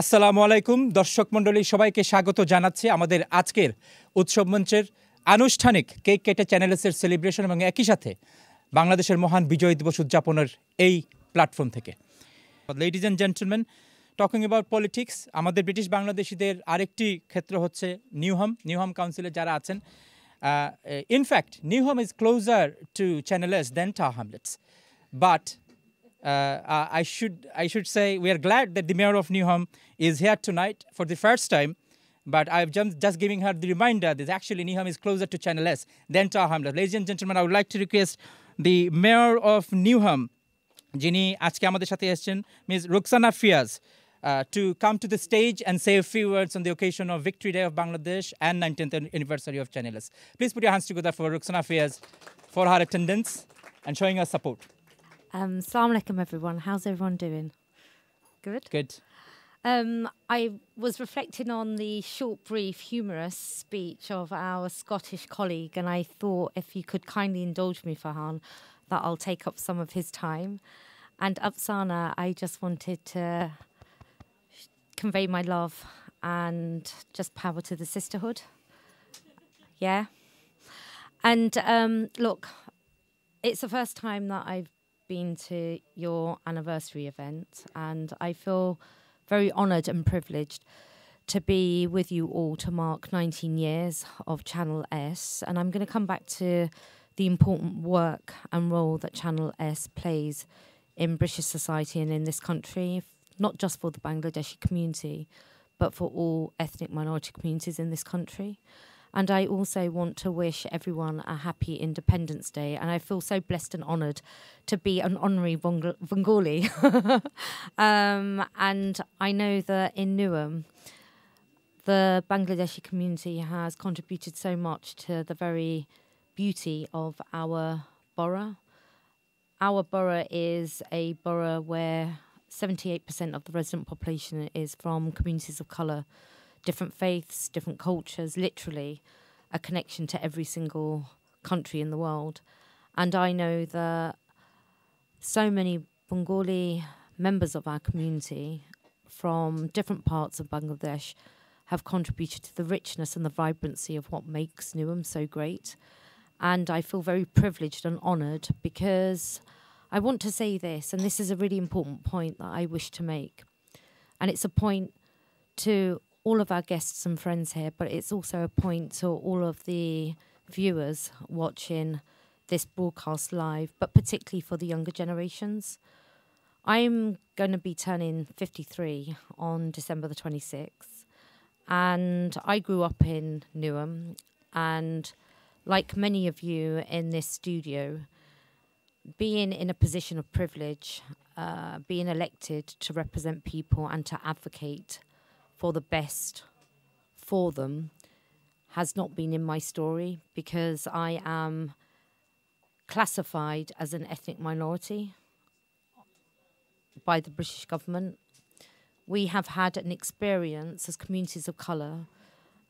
আসসালামু আলাইকুম দর্শক মণ্ডলী সবাইকে স্বাগত জানাচ্ছি আমাদের আজকের উৎসব মঞ্চের আনুষ্ঠানিক কেক কেটে চ্যানেলসের সেলিব্রেশন এবং একই সাথে বাংলাদেশের মহান বিজয় দিবস উদযাপনের এই প্ল্যাটফর্ম থেকে। Ladies and gentleman, talking about politics, আমাদের ব্রিটিশ বাংলাদেশিদের আরেকটি ক্ষেত্র হচ্ছে নিউহাম কাউন্সিলে যারা আছেন। In fact Newham is closer to Channel S than Tower Hamlets, but I should say we are glad that the mayor of NEWHAM is here tonight for the first time. But I've just giving her the reminder that actually NEWHAM is closer to Channel S than Tower Hamlet. Ladies and gentlemen, I would like to request the mayor of NEWHAM, যিনি আজকে আমাদের সাথে এসেছেন, Ms. Rokhsana Fiaz, to come to the stage and say a few words on the occasion of Victory Day of Bangladesh and 19th anniversary of Channel S. Please put your hands together for Rokhsana Fiaz for her attendance and showing us support. Assalamu alaikum everyone. How's everyone doing? Good? Good. I was reflecting on the short, brief, humorous speech of our Scottish colleague, and I thought if you could kindly indulge me, Farhan, that I'll take up some of his time. And Utsana, I just wanted to convey my love and just power to the sisterhood. Yeah? And look, it's the first time that I've been to your anniversary event, and I feel very honoured and privileged to be with you all to mark 19 years of Channel S. And I'm going to come back to the important work and role that Channel S plays in British society and in this country, not just for the Bangladeshi community, but for all ethnic minority communities in this country. And I also want to wish everyone a happy Independence Day. And I feel so blessed and honoured to be an honorary Bengali. And I know that in NEWHAM, the Bangladeshi community has contributed so much to the very beauty of our borough. Our borough is a borough where 78% of the resident population is from communities of colour, different faiths, different cultures, literally a connection to every single country in the world. And I know that so many Bengali members of our community from different parts of Bangladesh have contributed to the richness and the vibrancy of what makes NEWHAM so great. And I feel very privileged and honoured because I want to say this, and this is a really important point that I wish to make. And it's a point to all of our guests and friends here, but it's also a point to all of the viewers watching this broadcast live, but particularly for the younger generations. I'm going to be turning 53 on December the 26th, and I grew up in NEWHAM, and like many of you in this studio, being in a position of privilege, being elected to represent people and to advocate for the best for them has not been in my story because I am classified as an ethnic minority by the British government. We have had an experience as communities of colour,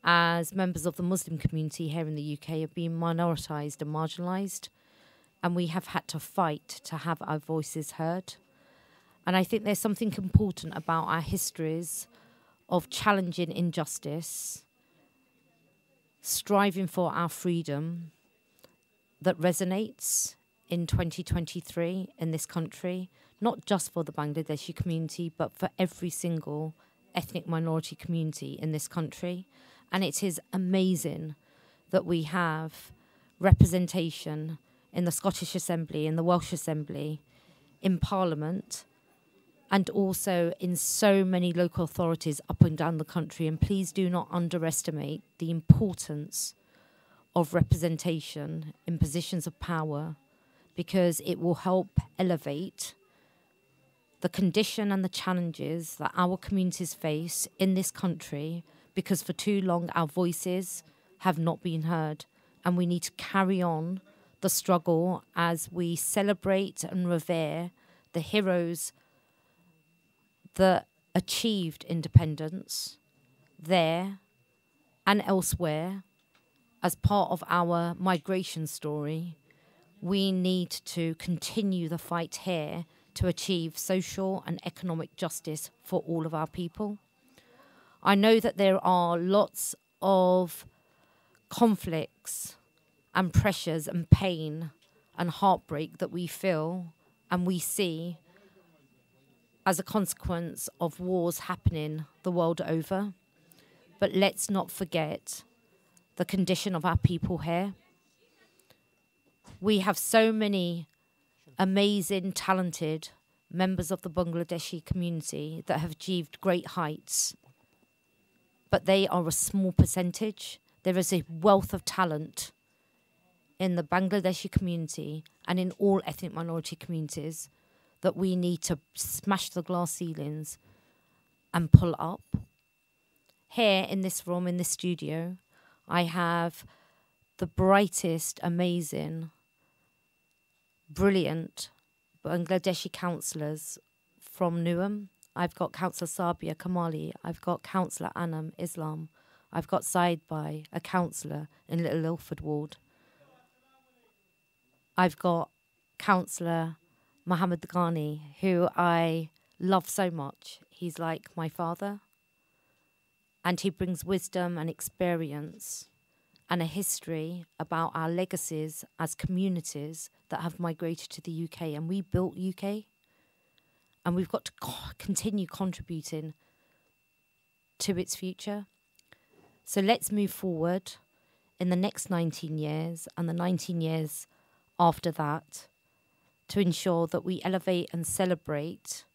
as members of the Muslim community here in the UK, of being minoritised and marginalised, and we have had to fight to have our voices heard. And I think there's something important about our histories of challenging injustice, striving for our freedom, that resonates in 2023 in this country, not just for the Bangladeshi community, but for every single ethnic minority community in this country. And it is amazing that we have representation in the Scottish Assembly, in the Welsh Assembly, in Parliament, and also in so many local authorities up and down the country. And please do not underestimate the importance of representation in positions of power, because it will help elevate the condition and the challenges that our communities face in this country, because for too long our voices have not been heard. And we need to carry on the struggle as we celebrate and revere the heroes that achieved independence there and elsewhere as part of our migration story. We need to continue the fight here to achieve social and economic justice for all of our people. I know that there are lots of conflicts and pressures and pain and heartbreak that we feel and we see as a consequence of wars happening the world over. But let's not forget the condition of our people here. We have so many amazing, talented members of the Bangladeshi community that have achieved great heights, but they are a small percentage. There is a wealth of talent in the Bangladeshi community and in all ethnic minority communities that we need to smash the glass ceilings and pull up. Here in this room, in this studio, I have the brightest, amazing, brilliant Bangladeshi councillors from NEWHAM. I've got Councillor Sabia Kamali. I've got Councillor Anam Islam. I've got Said Bai, a councillor in Little Ilford Ward. I've got Councillor Mohammed Ghani, who I love so much. He's like my father. And he brings wisdom and experience and a history about our legacies as communities that have migrated to the UK. And we built UK. And we've got to continue contributing to its future. So let's move forward in the next 19 years and the 19 years after that to ensure that we elevate and celebrate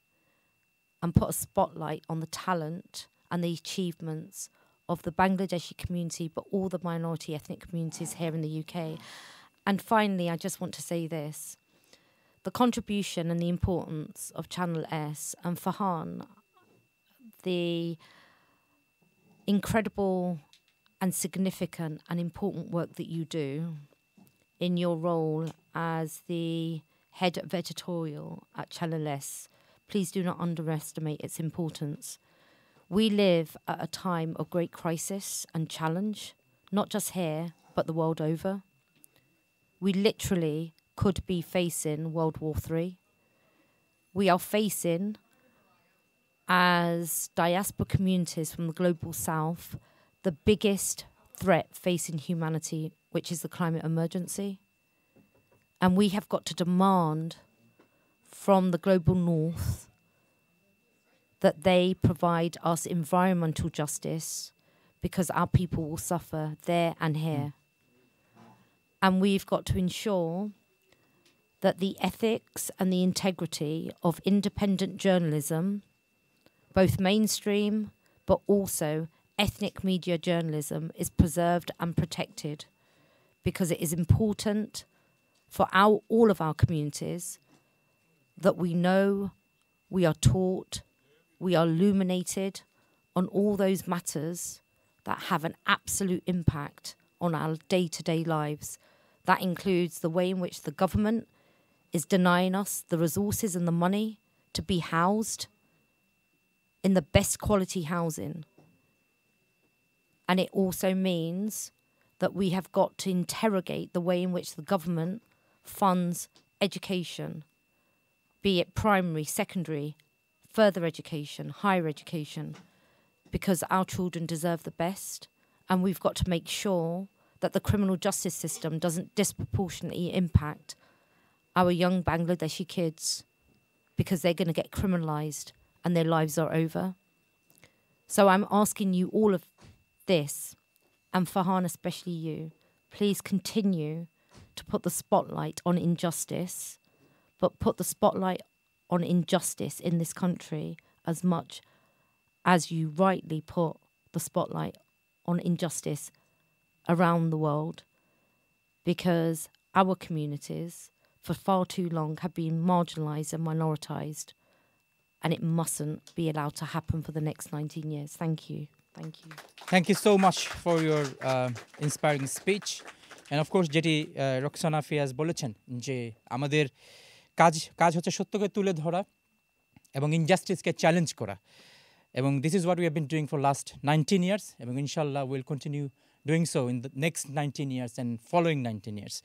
and put a spotlight on the talent and the achievements of the Bangladeshi community, but all the minority ethnic communities here in the UK. And finally, I just want to say this. The contribution and the importance of Channel S and Farhan, the incredible and significant and important work that you do in your role as the head of editorial at Channel S, please do not underestimate its importance. We live at a time of great crisis and challenge, not just here, but the world over. We literally could be facing World War III. We are facing, as diaspora communities from the global south, the biggest threat facing humanity, which is the climate emergency. And we have got to demand from the global north that they provide us environmental justice because our people will suffer there and here. And we've got to ensure that the ethics and the integrity of independent journalism, both mainstream but also ethnic media journalism, is preserved and protected, because it is important for all of our communities that we know, we are taught, we are illuminated on all those matters that have an absolute impact on our day-to-day lives. That includes the way in which the government is denying us the resources and the money to be housed in the best quality housing. And it also means that we have got to interrogate the way in which the government funds education, be it primary, secondary, further education, higher education, because our children deserve the best. And we've got to make sure that the criminal justice system doesn't disproportionately impact our young Bangladeshi kids, because they're going to get criminalised and their lives are over. So I'm asking you all of this, and Farhan, especially you, please continue to put the spotlight on injustice, but put the spotlight on injustice in this country as much as you rightly put the spotlight on injustice around the world, because our communities for far too long have been marginalised and minoritised, and it mustn't be allowed to happen for the next 19 years. Thank you. Thank you. Thank you so much for your inspiring speech. And of course, যেটি রোকসানা ফিয়াজ বলেছেন যে আমাদের কাজ হচ্ছে সত্যকে তুলে ধরা এবং ইনজাস্টিসকে চ্যালেঞ্জ করা, এবং this is what we have been doing for last 19 years, এবং ইনশাআল্লাহ we'll continue doing so in the next 19 years and following 19 years.